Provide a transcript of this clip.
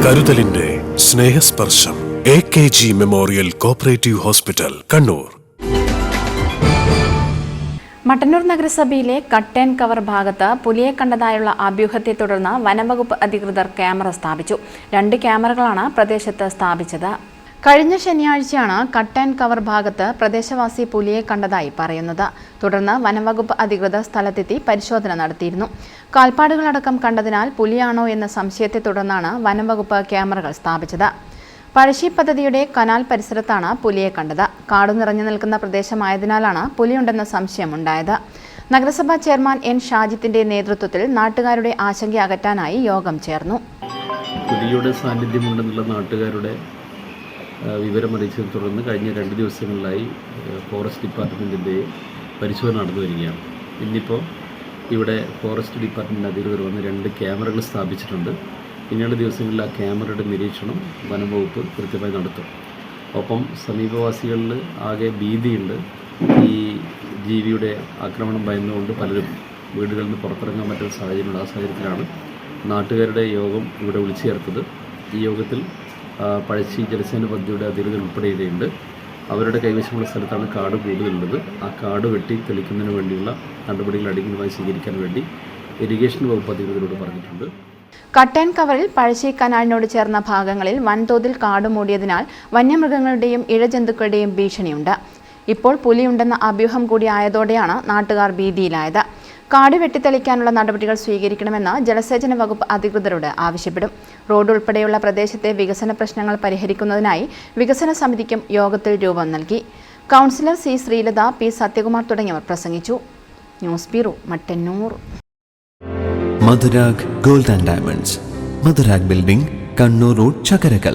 കരുതലിന്റെ സ്നേഹസ്പർശം AKG memorial cooperative hospital, Kannur. Mattannur നഗരസഭയിലെ cut and cover ഭാഗത്ത് പുലിയെ കണ്ടതായുള്ള അഭ്യൂഹത്തെ തുടർന്ന് വനംവകുപ്പ് അധികൃതർ ക്യാമറ സ്ഥാപിച്ചു. 2 ക്യാമറകളാണ് പ്രദേശത്ത് സ്ഥാപിച്ചത്. കഴിഞ്ഞ ശനിയാഴ്ചയാണ് കട്ട് ആൻഡ് കവർ ഭാഗത്ത് പ്രദേശവാസി പുലിയെ കണ്ടതായി പറയുന്നത്. തുടർന്ന് വനംവകുപ്പ് അധികൃതർ സ്ഥലത്തെത്തി പരിശോധന നടത്തിയിരുന്നു. കാൽപ്പാടുകളടക്കം കണ്ടതിനാൽ പുലിയാണോ എന്ന സംശയത്തെ തുടർന്നാണ് വനംവകുപ്പ് ക്യാമറകൾ സ്ഥാപിച്ചത്. പഴശ്ശി പദ്ധതിയുടെ കനാൽ പരിസരത്താണ് പുലിയെ കണ്ടത്. കാടു നിറഞ്ഞു നിൽക്കുന്ന പ്രദേശമായതിനാലാണ് പുലിയുണ്ടെന്ന സംശയമുണ്ടായത്. നഗരസഭാ ചെയർമാൻ N. ഷാജിത്തിന്റെ നേതൃത്വത്തിൽ നാട്ടുകാരുടെ ആശങ്ക അകറ്റാനായി യോഗം ചേർന്നു. പുലിയുടെ സാന്നിധ്യമുണ്ടെന്നുള്ള നാട്ടുകാരുടെ വിവരമറിയിച്ചതിനെ തുടർന്ന് കഴിഞ്ഞ 2 ദിവസങ്ങളിലായി ഫോറസ്റ്റ് ഡിപ്പാർട്ട്മെൻറ്റിൻ്റെ പരിശോധന നടന്നു വരികയാണ്. ഇന്നിപ്പോൾ ഇവിടെ ഫോറസ്റ്റ് ഡിപ്പാർട്ട്മെൻറ്റ് അധികൃതർ വന്ന് 2 ക്യാമറകൾ സ്ഥാപിച്ചിട്ടുണ്ട്. പിന്നീട് ദിവസങ്ങളിൽ ആ ക്യാമറയുടെ നിരീക്ഷണം വനംവകുപ്പ് കൃത്യമായി നടത്തും. ഒപ്പം സമീപവാസികളിൽ ആകെ ഭീതിയുണ്ട്. ഈ ജീവിയുടെ ആക്രമണം ഭയന്നുകൊണ്ട് പലരും വീടുകളിൽ നിന്ന് പുറത്തിറങ്ങാൻ പറ്റുന്ന സാഹചര്യമുണ്ട്. ആ സാഹചര്യത്തിലാണ് നാട്ടുകാരുടെ യോഗം ഇവിടെ വിളിച്ചു ചേർത്തത്. ഈ യോഗത്തിൽ പഴശ്ശി ജലസേന പദ്ധതിയുടെ അധികൃതർ ഉൾപ്പെടെയുണ്ട്. അവരുടെ കൈവശമുള്ള സ്ഥലത്താണ് കാട് കൂടുതലുള്ളത്. ആ കാട് വെട്ടി തെളിക്കുന്നതിന് വേണ്ടിയുള്ള നടപടികൾ അടിയന്തരമായി സ്വീകരിക്കാൻ വേണ്ടി ഇറിഗേഷൻ വകുപ്പ് അധികൃതരോട് പറഞ്ഞിട്ടുണ്ട്. കട്ട് ആൻഡ് കവറിൽ പഴശ്ശി കനാലിനോട് ചേർന്ന ഭാഗങ്ങളിൽ വൻതോതിൽ കാട് മൂടിയതിനാൽ വന്യമൃഗങ്ങളുടെയും ഇഴജന്തുക്കളുടെയും ഭീഷണിയുണ്ട്. ഇപ്പോൾ പുലിയുണ്ടെന്ന അഭ്യൂഹം കൂടി ആയതോടെയാണ് നാട്ടുകാർ ഭീതിയിലായത്. കാട് വെട്ടിത്തെളിക്കാനുള്ള നടപടികൾ സ്വീകരിക്കണമെന്ന് ജലസേചന വകുപ്പ് അധികൃതരോട് ആവശ്യപ്പെടും. റോഡ് ഉൾപ്പെടെയുള്ള പ്രദേശത്തെ വികസന പ്രശ്നങ്ങൾ പരിഹരിക്കുന്നതിനായി വികസന സമിതിക്കും യോഗത്തിൽ രൂപം നൽകി. Councillor C. Sreelatha, P. Sathyakumar തുടങ്ങിയവർ പ്രസംഗിച്ചു. News bureau, Mattannur. Madhurag gold and diamonds, Madhurag building, Kannur road, Chakkarakal.